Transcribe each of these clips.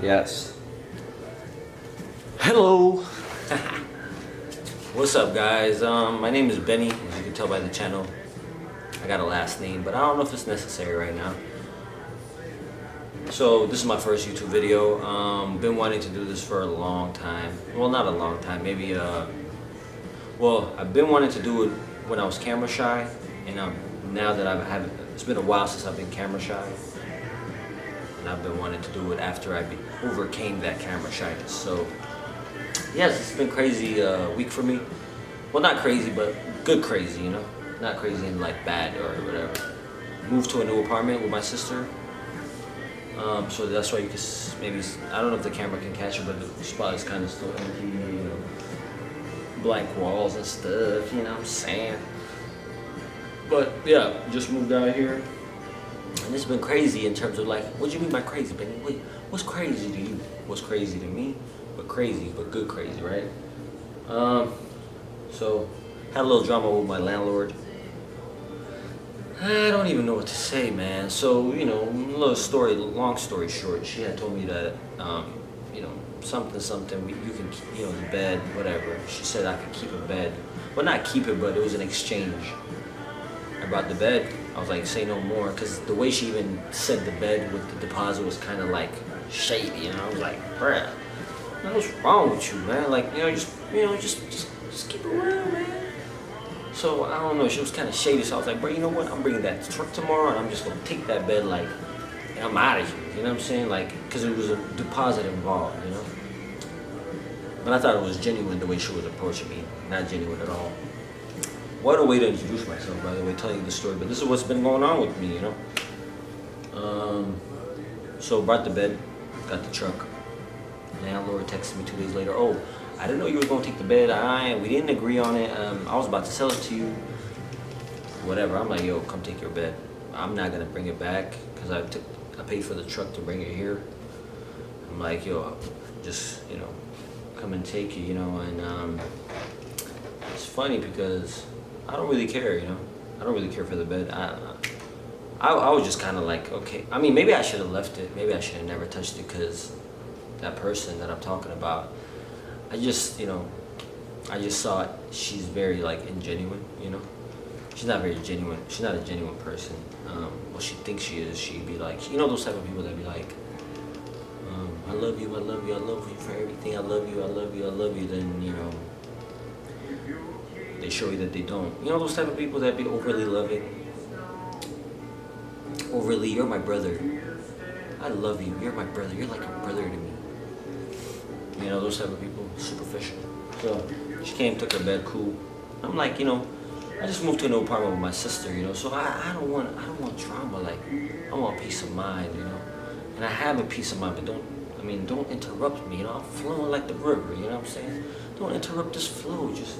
Yes. Hello. What's up, guys? My name is Benny, as you can tell by the channel. I got a last name, but I don't know if it's necessary right now. So this is my first YouTube video. Been wanting to do this for a long time. Well, not a long time, maybe well, I've been wanting to do it when I was camera shy, and now that it's been a while since I've been camera shy, and I've been wanting to do it after I overcame that camera shyness. So yes, it's been crazy week for me. Well, not crazy, but good crazy, you know? Not crazy in like bad or whatever. Moved to a new apartment with my sister. So that's why you can maybe, I don't know if the camera can catch it, but the spot is kind of still empty, you know? Blank walls and stuff, you know what I'm saying? But yeah, just moved out here. And it's been crazy in terms of like, what do you mean by crazy, Benny? Wait, what's crazy to you? What's crazy to me? But crazy, but good crazy, right? So had a little drama with my landlord. I don't even know what to say, man. So, you know, long story short, she had told me that, you know, something, you can, you know, the bed, whatever. She said I could keep a bed. Well, not keep it, but it was an exchange. I brought the bed. I was like, say no more, because the way she even said the bed with the deposit was kind of like shady, and I was like, bruh, what's wrong with you, man? Like, just keep it real, man. So, I don't know, she was kind of shady, so I was like, bro, you know what, I'm bringing that truck tomorrow, and I'm just going to take that bed, like, and I'm out of here, you know what I'm saying? Like, because there was a deposit involved, you know? But I thought it was genuine the way she was approaching me, not genuine at all. What a way to introduce myself, by the way, telling you the story, but this is what's been going on with me, you know? So, brought the bed, got the truck. Landlord texted me 2 days later, oh, I didn't know you were going to take the bed. We didn't agree on it. I was about to sell it to you. Whatever. I'm like, yo, come take your bed. I'm not going to bring it back because I paid for the truck to bring it here. I'm like, yo, just, you know, come and take it, you know. And it's funny because I don't really care, you know. I don't really care for the bed. I was just kind of like, okay. I mean, maybe I should have left it. Maybe I should have never touched it because that person that I'm talking about, I just, you know, I just saw it. She's very, like, ingenuine, you know? She's not very genuine. She's not a genuine person. Well, she thinks she is. She'd be like, you know those type of people that be like, I love you, I love you, I love you for everything. I love you, I love you, I love you. Then, you know, they show you that they don't. You know those type of people that be overly loving? Overly, you're my brother. I love you. You're my brother. You're like a brother to me. You know, those type of people, superficial. So she came, took her bed, cool. I'm like, you know, I just moved to a new apartment with my sister, you know, so I don't want drama. Like, I want peace of mind, you know. And I have a peace of mind, but don't interrupt me, you know. I'm flowing like the river, you know what I'm saying? Don't interrupt this flow. Just,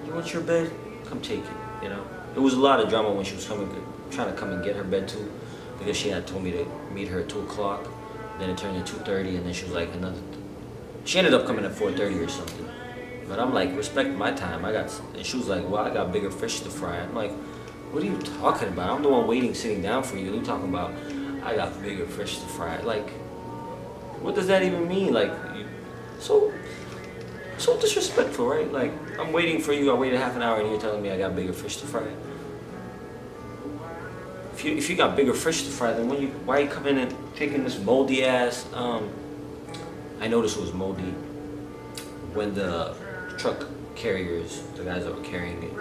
you want your bed? Come take it, you know. It was a lot of drama when she was trying to come and get her bed too, because she had told me to meet her at 2 o'clock. Then it turned to 2:30, and then she was like she ended up coming at 4:30 or something. But I'm like, respect my time. And she was like, well, I got bigger fish to fry. I'm like, what are you talking about? I'm the one waiting, sitting down for you. And you talking about, I got bigger fish to fry. Like, what does that even mean? Like, so disrespectful, right? Like, I'm waiting for you. I waited half an hour and you're telling me I got bigger fish to fry. If you got bigger fish to fry, then why are you coming and taking this moldy ass, I noticed it was moldy when the truck carriers, the guys that were carrying it,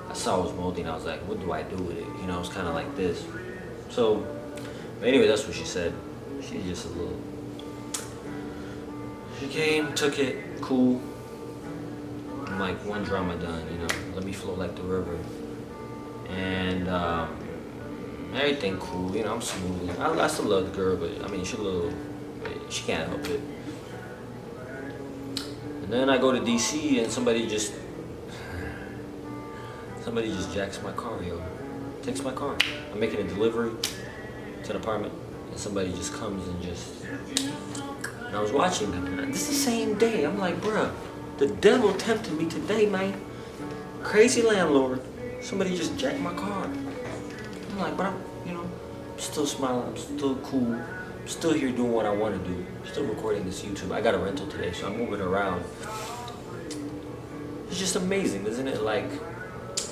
I saw it was moldy and I was like, what do I do with it? You know, it's kind of like this. So, but anyway, that's what she said. She's just she came, took it, cool. I'm like, one drama done, you know, let me flow like the river. And everything cool, you know, I'm smooth. I still love the girl, but I mean, she can't help it. And then I go to DC and somebody just jacks my car, yo. Takes my car. I'm making a delivery to an apartment and somebody just comes and I was watching them. This is the same day. I'm like, bruh, the devil tempted me today, man. Crazy landlord. Somebody just jacked my car. I'm like, but I'm still smiling. I'm still cool. still here doing what I want to do. Still recording this YouTube. I got a rental today, so I'm moving around. It's just amazing, isn't it? Like,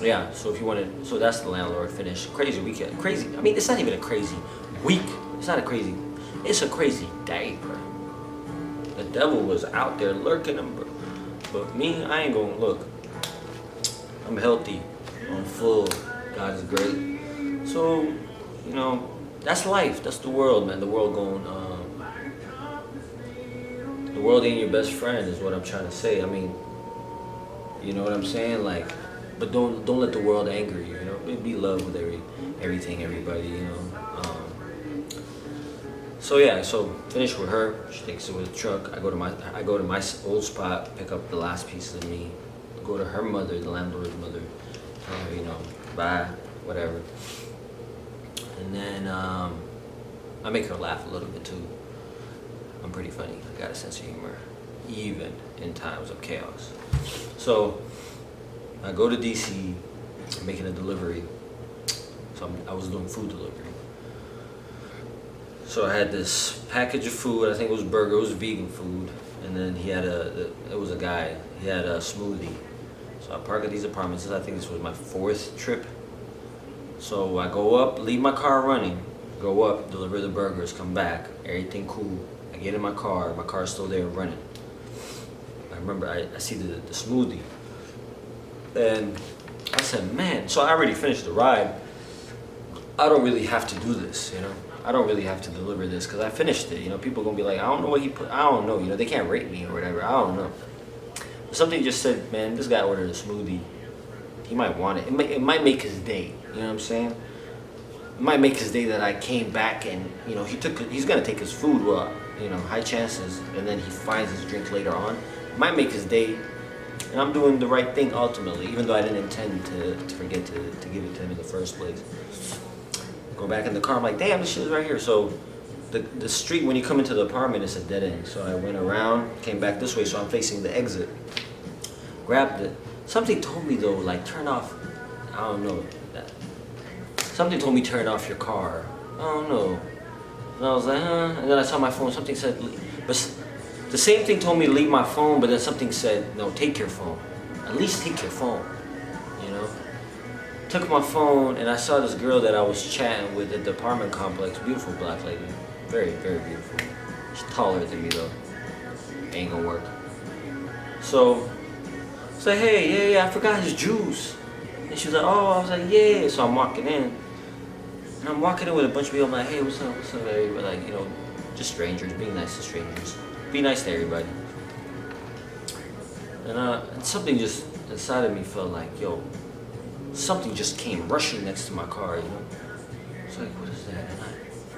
yeah. So if you want to, so that's the landlord finished. Crazy weekend. Crazy. I mean, it's not even a crazy week. It's not a crazy. It's a crazy day, bro. The devil was out there lurking them, bro. But me, I ain't gonna look. I'm healthy. I'm full. God is great. So, you know, that's life. That's the world, man. The world going. The world ain't your best friend, is what I'm trying to say. I mean, you know what I'm saying? Like, but don't let the world anger you. You know, be love with everything, everybody. You know. So yeah, so finish with her. She takes it with a truck. I go to my old spot, pick up the last pieces of me. Go to her mother, the landlord's mother. Tell her, you know, bye, whatever. And then I make her laugh a little bit too. I'm pretty funny. I got a sense of humor, even in times of chaos. So I go to DC, I'm making a delivery. So I was doing food delivery. So I had this package of food. I think it was burger. It was vegan food. And then he had it was a guy. He had a smoothie. So I park at these apartments. I think this was my 4th trip. So I go up, leave my car running, go up, deliver the burgers, come back, everything cool. I get in my car's still there running. I remember I see the smoothie. And I said, man, so I already finished the ride. I don't really have to do this, you know? I don't really have to deliver this because I finished it. You know, people gonna be like, I don't know what he put. I don't know. You know, they can't rate me or whatever. I don't know. But something just said, man, this guy ordered a smoothie. He might want it. It might make his day. You know what I'm saying? It might make his day that I came back and, you know, he's gonna take his food. Well, you know, high chances, and then he finds his drink later on. It might make his day, and I'm doing the right thing ultimately, even though I didn't intend to forget to give it to him in the first place. Go back in the car, I'm like, damn, this shit is right here. So the street, when you come into the apartment, it's a dead end. So I went around, came back this way, so I'm facing the exit. Grabbed it. Something told me though, like turn off, I don't know. Something told me turn off your car. I don't know. And I was like, huh? And then I saw my phone, something said, but the same thing told me to leave my phone, but then something said, no, take your phone. At least take your phone, you know? Took my phone and I saw this girl that I was chatting with at the apartment complex. Beautiful black lady. Very, very beautiful. She's taller than me though. Ain't gonna work. So, I said, hey, yeah, I forgot his juice. And she was like, oh, I was like, yeah. So I'm walking in. And I'm walking in with a bunch of people. I'm like, hey, what's up, everybody? Like, you know, just strangers, being nice to strangers. Be nice to everybody. And something just inside of me felt like, yo, something just came rushing next to my car, you know. It's like, what is that? And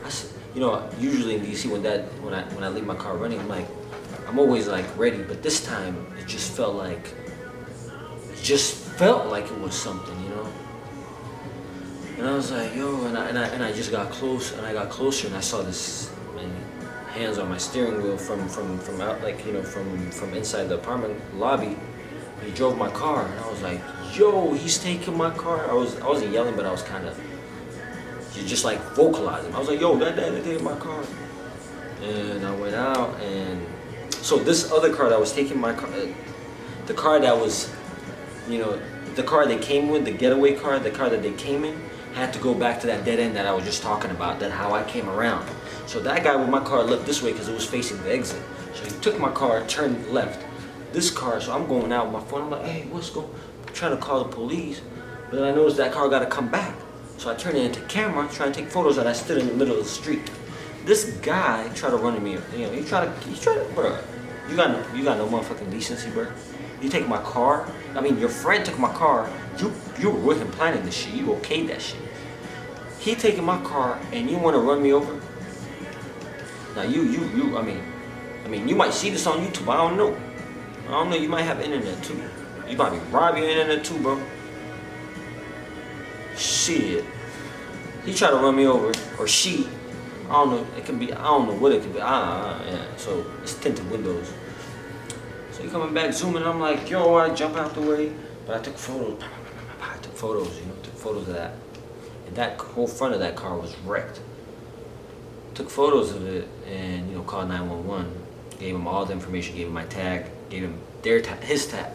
I said, you know, usually in DC when I leave my car running, I'm always like ready, but this time it just felt like it was something, you know. And I was like, yo, and I just got close, and I got closer, and I saw this man, hands on my steering wheel from out, like, you know, from inside the apartment lobby. He drove my car, and I was like, yo, he's taking my car. I wasn't yelling, but I was kind of just like vocalizing. I was like, yo, that taking my car. And I went out, and so this other car that was taking my car, the car that was, you know, the car they came with, the getaway car, the car that they came in, had to go back to that dead end that I was just talking about, that how I came around. So that guy with my car left this way because it was facing the exit. So he took my car, turned left. This car, so I'm going out with my phone. I'm like, hey, what's going on? I'm trying to call the police. But then I noticed that car got to come back. So I turned it into camera, trying to take photos, and I stood in the middle of the street. This guy tried to run me, you know, he tried to, bro, you got no motherfucking decency, bro. You take my car, I mean, your friend took my car, you were with him planning this shit, you okayed that shit. He taking my car, and you want to run me over? Now I mean, you might see this on YouTube, I don't know, you might have internet too. You might be robbing your internet too, bro. Shit. He tried to run me over, or she. I don't know, it could be, I don't know what it could be. Yeah, so it's tinted windows. So he coming back, zooming, I'm like, yo, I jump out the way. But I took photos, took photos of that. And that whole front of that car was wrecked. took photos of it and, you know, called 911. Gave him all the information, gave him my tag, gave him their tag, his tag,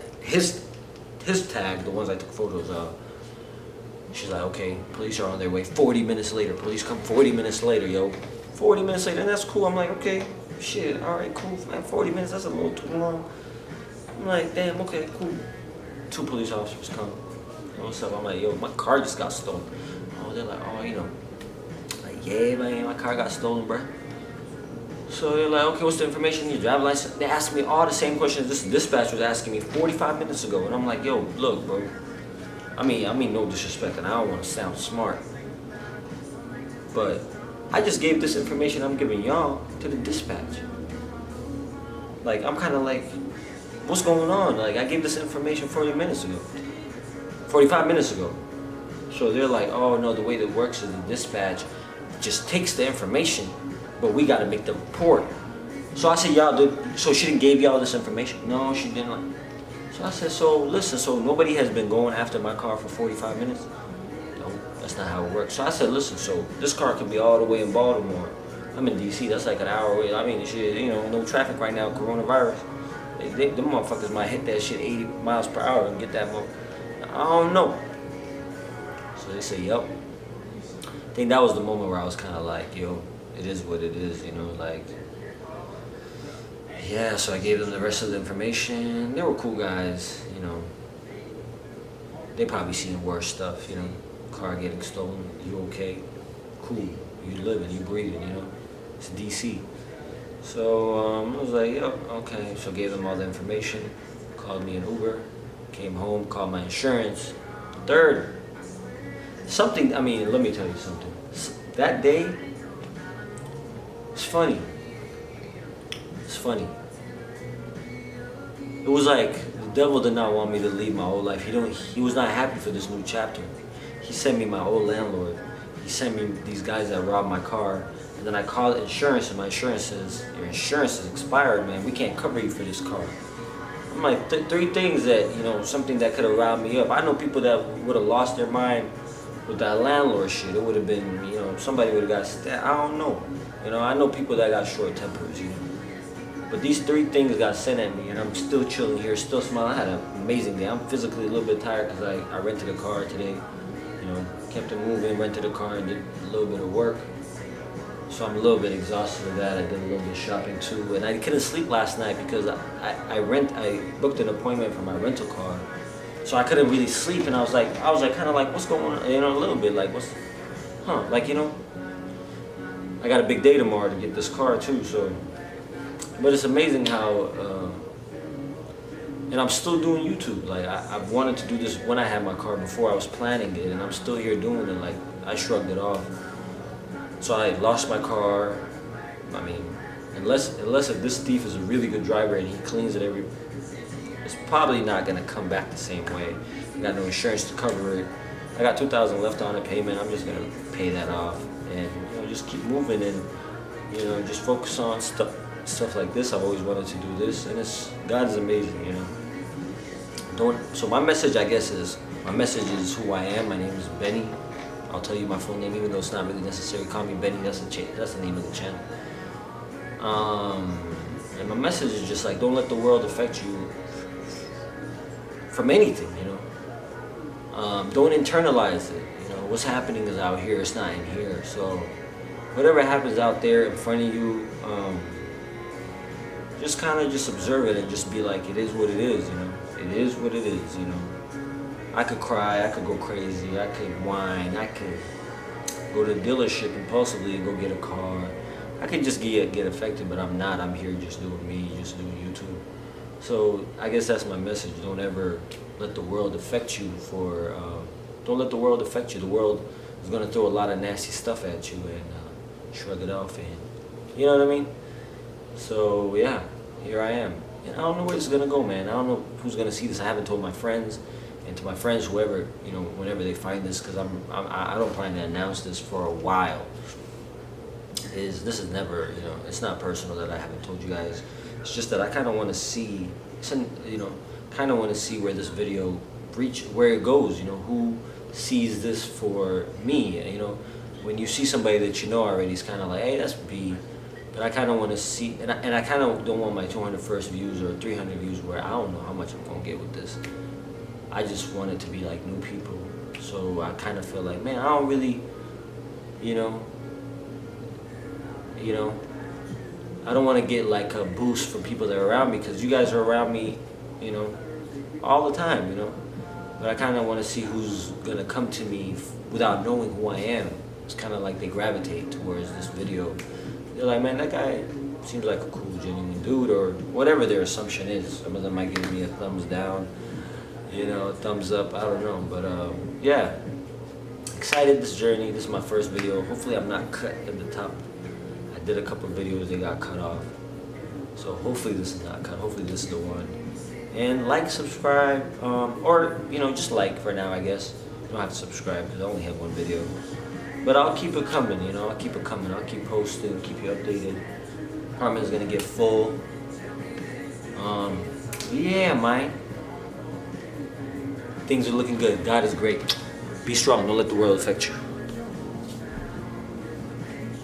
the ones I took photos of. She's like, okay, police are on their way. 40 minutes later, police come 40 minutes later, yo. 40 minutes later, and that's cool. I'm like, okay, shit, all right, cool, man. 40 minutes, that's a little too long. I'm like, damn, okay, cool. 2 police officers come. What's up? I'm like, yo, my car just got stolen. Oh, they're like, oh, you know. Like, yeah, man, my car got stolen, bruh. So they're like, okay, what's the information? Your driver's license? They asked me all the same questions this dispatch was asking me 45 minutes ago. And I'm like, yo, look, bro. I mean, no disrespect, and I don't want to sound smart. But I just gave this information I'm giving y'all to the dispatch. Like, I'm kind of like, what's going on? Like, I gave this information 40 minutes ago. 45 minutes ago. So they're like, oh, no, the way that works is the dispatch just takes the information, but we got to make the report. So I said, y'all did, so she didn't give y'all this information? No, she didn't. So I said, so listen, so nobody has been going after my car for 45 minutes? No, that's not how it works. So I said, listen, so this car could be all the way in Baltimore. I'm in DC, that's like an hour away. I mean, shit, you know, no traffic right now, coronavirus. Them motherfuckers might hit that shit 80 miles per hour and get that I don't know. So they say, yep. I think that was the moment where I was kind of like, yo, it is what it is, you know, like, yeah, so I gave them the rest of the information. They were cool guys, you know. They probably seen worse stuff, you know. Car getting stolen, you okay? Cool, you living, you breathing, you know. It's DC. So I was like, yep, okay. So I gave them all the information, called me an Uber, came home, called my insurance. Third, something, I mean, let me tell you something. That day, it's funny. It's funny. It was like the devil did not want me to leave my old life. He was not happy for this new chapter. He sent me my old landlord. He sent me these guys that robbed my car. And then I called insurance, and my insurance says, your insurance is expired, man. We can't cover you for this car. I'm like, 3 things that, you know, something that could have riled me up. I know people that would have lost their mind with that landlord shit. It would have been, you know, somebody would have got stabbed. I don't know. You know, I know people that got short tempers, you know. But these 3 things got sent at me, and I'm still chilling here, still smiling. I had an amazing day. I'm physically a little bit tired because I rented a car today. You know, kept it moving, rented a car, and did a little bit of work. So I'm a little bit exhausted of that. I did a little bit of shopping too, and I couldn't sleep last night because I booked an appointment for my rental car, so I couldn't really sleep. And I was like kind of like, what's going on? You know, a little bit like, like, you know, I got a big day tomorrow to get this car too. So, but it's amazing how, and I'm still doing YouTube. Like I wanted to do this when I had my car before. I was planning it, and I'm still here doing it. Like I shrugged it off. So I lost my car. I mean, unless if this thief is a really good driver and he cleans it it's probably not gonna come back the same way. I got no insurance to cover it. I got $2,000 left on a payment. I'm just gonna pay that off, and you know, just keep moving, and you know, just focus on stuff like this. I've always wanted to do this, and God is amazing, you know. So my message, I guess, is who I am. My name is Benny. I'll tell you my full name, even though it's not really necessary. Call me Benny. That's the name of the channel. And my message is just like, don't let the world affect you from anything, you know. Don't internalize it. You know, what's happening is out here. It's not in here. So whatever happens out there in front of you, just kind of just observe it and just be like, it is what it is, you know. It is what it is, you know. I could cry, I could go crazy, I could whine, I could go to the dealership impulsively and go get a car. I could just get affected, but I'm not. I'm here just doing me, just doing YouTube. So I guess that's my message. Don't ever let the world affect you don't let the world affect you. The world is going to throw a lot of nasty stuff at you and shrug it off, and you know what I mean? So yeah, here I am. And I don't know where this is going to go, man. I don't know who's going to see this. I haven't told my friends. And to my friends, whoever, you know, whenever they find this, because I don't plan to announce this for a while. This is never, you know, it's not personal that I haven't told you guys. It's just that I kind of want to see, you know, kind of want to see where this video where it goes, you know, who sees this for me, you know. when you see somebody that you know already, it's kind of like, hey, that's B. But I kind of want to see, and I kind of don't want my 200 first views or 300 views where I don't know how much I'm going to get with this. I just want it to be like new people. So I kind of feel like, man, I don't really, you know, I don't want to get like a boost from people that are around me, because you guys are around me, all the time, But I kind of want to see who's going to come to me without knowing who I am. It's kind of like they gravitate towards this video. They're like, man, that guy seems like a cool, genuine dude, or whatever their assumption is. Some of them might give me a thumbs down, a thumbs up, I don't know. But yeah, excited this journey. This is my first video. Hopefully I'm not cut at the top. I did a couple videos, they got cut off. So hopefully this is not cut. Hopefully this is the one. And like, subscribe, or just like for now, I guess. You don't have to subscribe because I only have one video. But I'll keep it coming, I'll keep it coming. I'll keep posting, keep you updated. Apartment is gonna get full. Yeah, man. Things are looking good. God is great. Be strong. Don't let the world affect you.